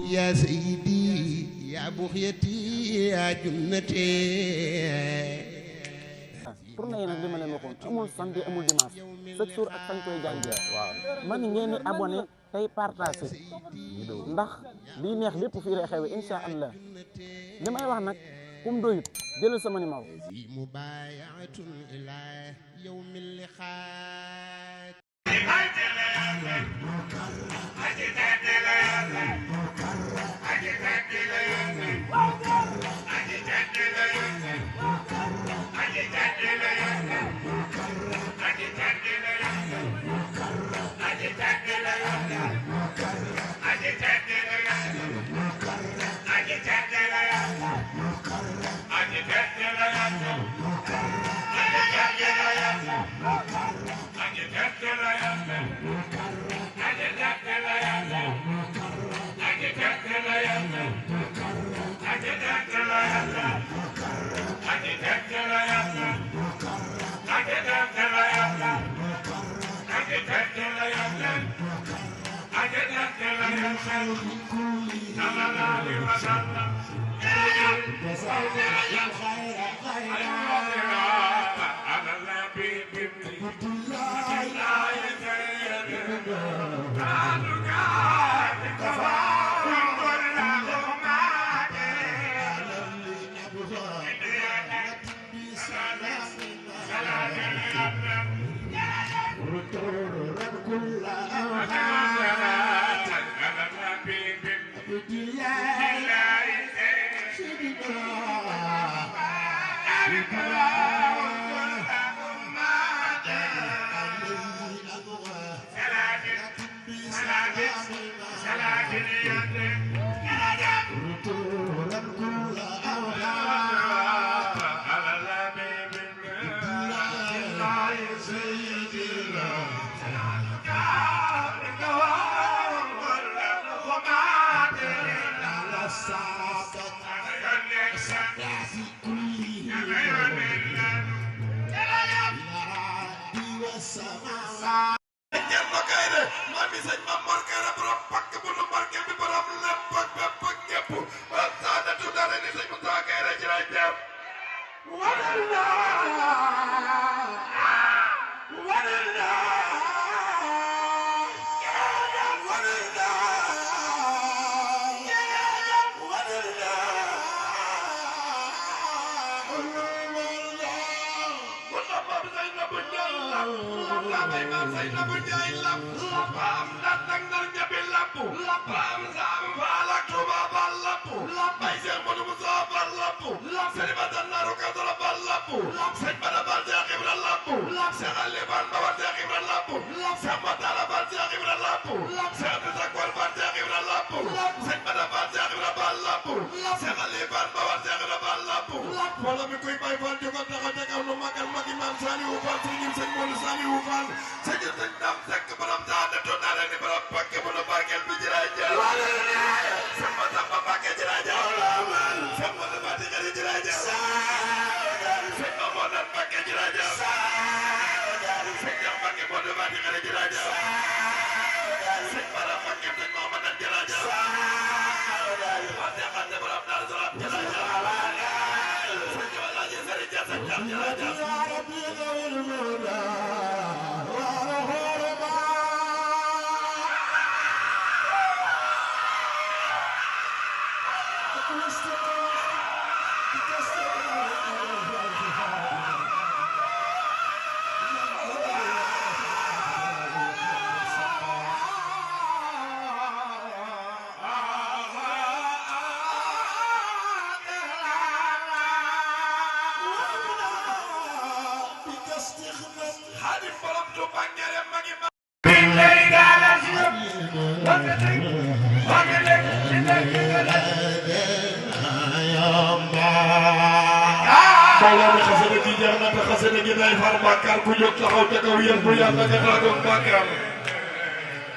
يا سيدي يا بغيتي يا جنتي. tournée yi nag li ma leen waxoon amul samedi amul dimanche chaque jour ak fañ koy jàngee. waaw man ngeen di abonné tey partagé ndax lii neex lépp fii lay xewe incha allah li may wax nag kum doyut jëlal sama numéro. mubayatul ila yawmil liqaa.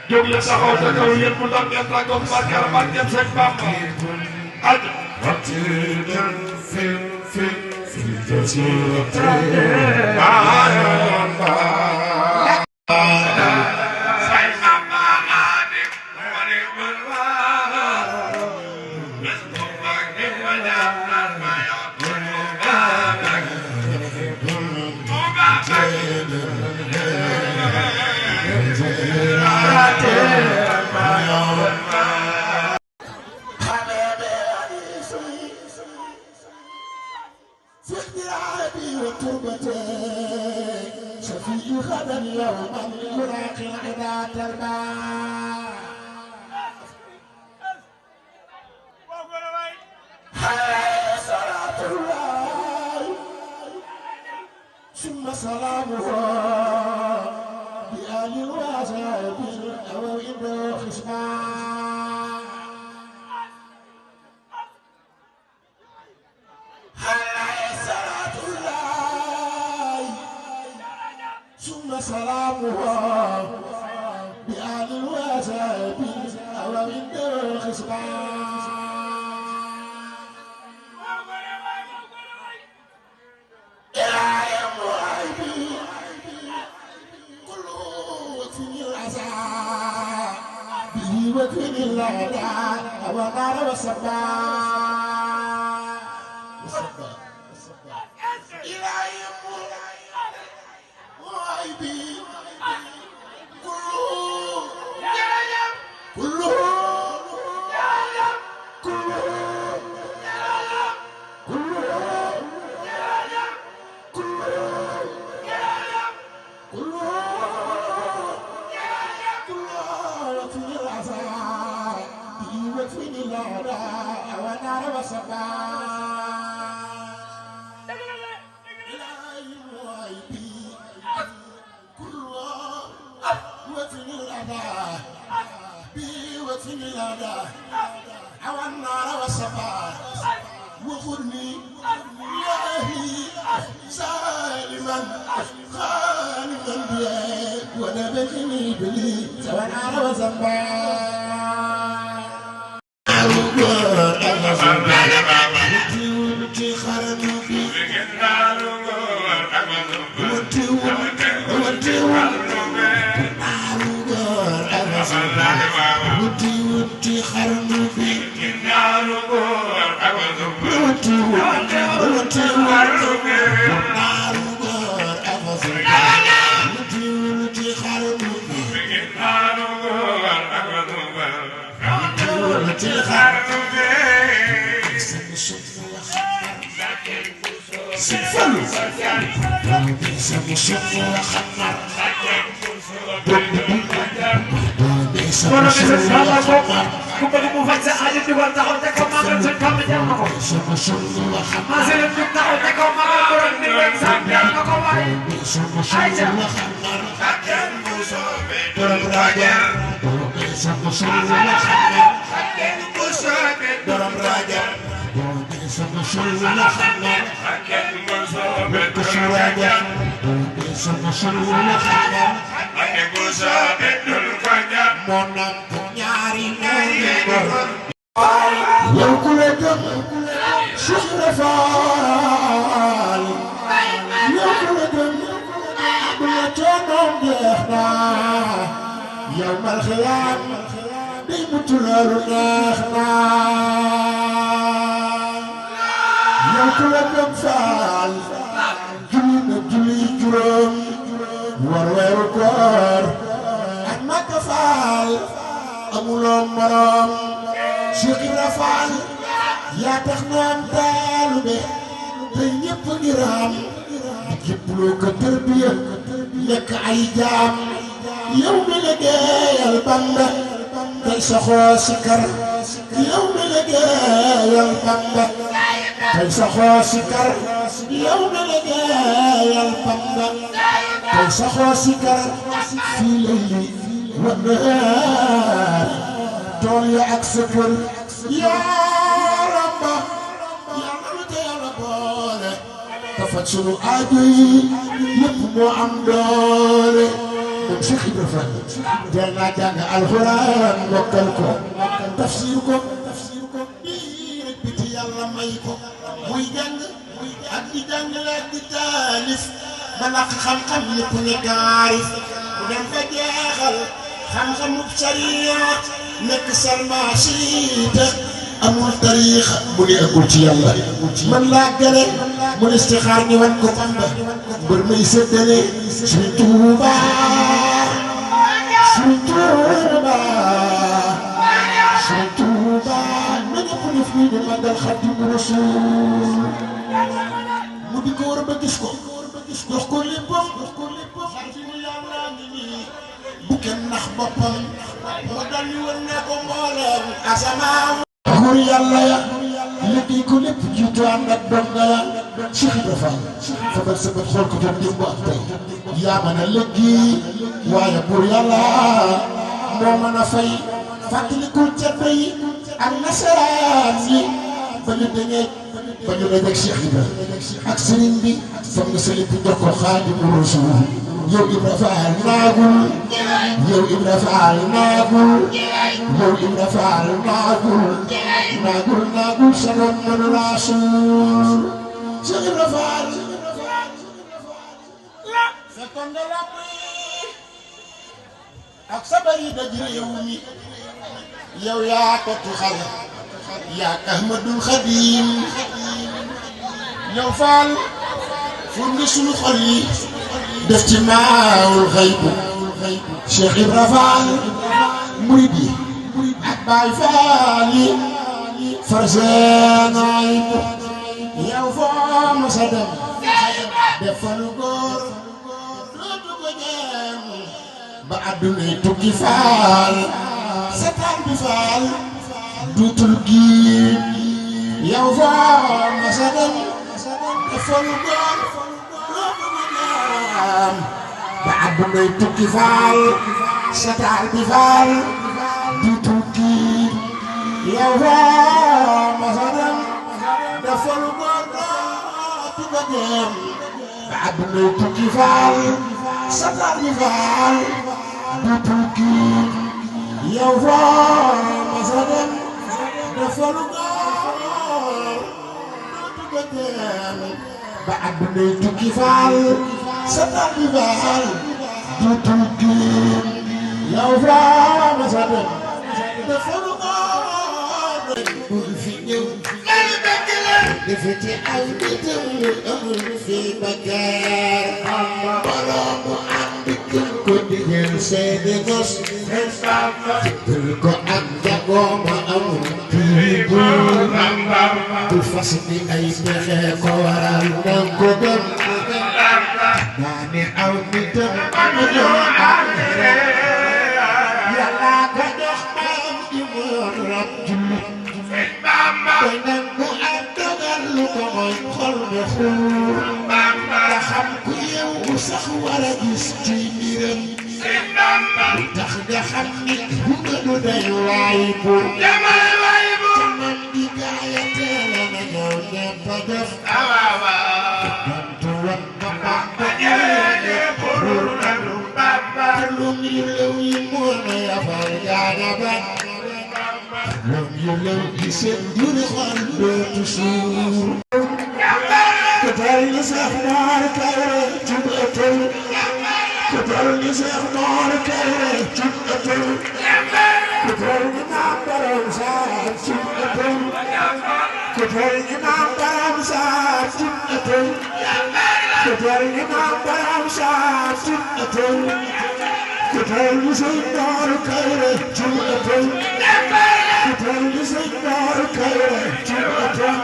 jóg leen taxaw ca kaw yéen bu ndam ngeen tàggoog barkeel barkeel sëñ Bamba aj يوما يراقي العداة الباء هاي صلاة الله ثم سلامه بآل وصحبه وإن خصمان هاي صلاة الله ثم سلامه بآل وصحبه وإن خصمان وكن الله ونار وسبا إلهي وعيبي ونار وسبا إلهي وعيبي كل وفن الأذى بي وفن الأذى أو النار وسبا وخذني إلهي سالما خالما بيك ونبتني بلي سوى النار وسبا Kono bisa sama kok, ku bëgg mu faj sa aajo di war taxaw te ko magal suñ kam jam na ko. Masih lebih taxaw te ko magal borom di leen sam jam na ko waay. Ayca. Borom raja. Borom raja. Monam nyari yow ku la gëm Cheikh Rafal yow ku la gëm bu la toogoon jeex na yow mal xiyaam day mucc loolu neex na yow ku la gëm Faal julli na julli juróom war weeru koor ak Makka Faal amuloo morom Cheikh Rafal yaa tax na am taalube te ñëpp ngi raam di jébbaloo ko tërbiya nekk ay jaam yow mi liggéeyal Bamba tey saxoo sikar yow mi liggéeyal Bamba tey saxoo sikar yow mi liggéeyal Bamba tey saxoo sikar fii layli wa nahaar tool ya ak sa kër yaa Rabba yàlla na te yàlla boole ka faj sunu aajo yi yëpp moo am doole moom Cheikh Ibra Fall teel naa jàng alxuraan mokkal ko tafsir ko bii rek biti yàlla may ko muy jàng ak di jàngale ak di taalif ba làq xam-xam yëpp ne gaarif mu dem fa jeexal xam-xamu sariya nekk sarmaasiita amul tariixa mu ne agul ci yàlla man laa gëre mu ne istixaar ñu wan ko Bamba mbër may séddale Sëriñ Tuuba Sëriñ Tuuba Sëriñ Tuuba na ñëpp def nii di màggal Xaadimu Rasuul mu di ko war ba gis ko jox ko léppam nax boppam mu dal di wër ne ko mbooleem asamaaw góor yàlla ya liggéey ko lépp jiitu ànd ak donga ya Cheikh Ibra Fall fabal sa bët xool ko doon démb ak tey yaa mën a liggéey waaye buur yàlla moo mën a fay fàttalikul ceddo yi ak nasaraan yi ba ñu dañee ba ñu dajeeg Cheikh Ibra ak sëriñ bi fam nga sëriñ bi jox ko Xaadimu Rasuul yow Ibra Fall naagul yow Ibra Fall naagul yow Ibra Fall naagul sagoon mënu laa suul Cheikh Ibra Fall fekkoon nga làmb yi ak sabar yi daj réew mi yow yaa ko tuxal yaa Ahmadul Xadim yow Fall fu nga sunu xol yi def ci maawul xaybu Cheikh Ibra Fall murid yi ak Baay Faal yi farseenaay yow foo ma sa dem defalu góor dootu ko jeem ba addunay tukki Faal sa taal bi Faal duutul giir yow foo ma sa dem defalu góor dootu ko jeem ba addunay tukki Faal sa taal bi Faal duutul giir yow foo ma sa dem defalu góor dootu ko jeem ba addunay tukki Faal sa taal bi Faal duutul giir yow foo ma sa dem defalu góor dootu ko jeem ba addunay tukki Faal sa taal bi Faal duutul giir yow foo ma sa dem defalu góor bul fi ñëw defeti aw nitam lu amul fi bakkaar boroomu ànd gën ko digal seeni gos gën ko ak jagooma amul kii bu fas bi ay pexe ko waral nan ko gëm naa ne aw nitam lu ànd yàlla ko jox maam di moon rab jullit te nangu ak dogal lu ko mooy xol bi xuur nga xam ku yeewu sax war a gis ci mbiram tax nga xam ni bu nga du day waay bu te man di gaaya teela na ñëw ñepp a def gantu wan ba Bamba ñeene pour nanu te lum yu lew yi moo na yafal jaana ba lum yu lew yi seen juri xol dootu suur kutal ni Seex Moor Kayre cub ëtël kutal ni Seex Moor Kayre cub ëtël kutal ni Maam Borom Saar cub ëtël kutal ni Maam Borom Saar cub ëtël kutal ni Maam Borom Saar cub ëtël kutal ni Sëñ Moor Kayre cub ëtël kutal ni Sëñ Moor Kayre cub ëtël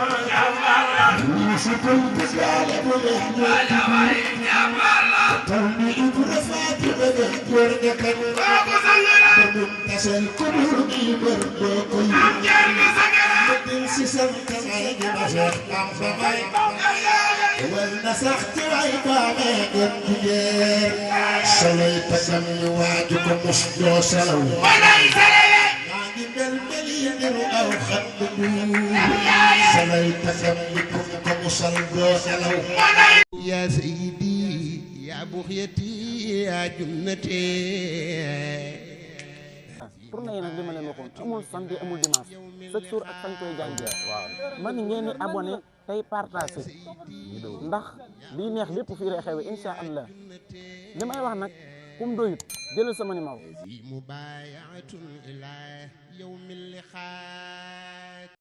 Sukul bisale bu leen tal ni Ibra Faati bëgg góor nga kañ ba mun tasel ku dul ni bër doo ko yi bëgg si sam kamay gi ma Seex Bamba may wal na sax ci way baamee gën di jeer soloy tasam ñu waaju ko mus doo salaw maa ngi mel meli niru aw xat bu soloy tasam ñu ko musal doo salaw yaa sayyidi yaa buxyati yaa junnati tournée yi nag li ma leen waxoon amul samedi amul dimanche chaque jour ak fañ koy jàngee waaw man ngeen di abonné tey partagé ndax lii neex lépp fii lay xewe insha allah li may wax nag kum doyut jëlal sama numéro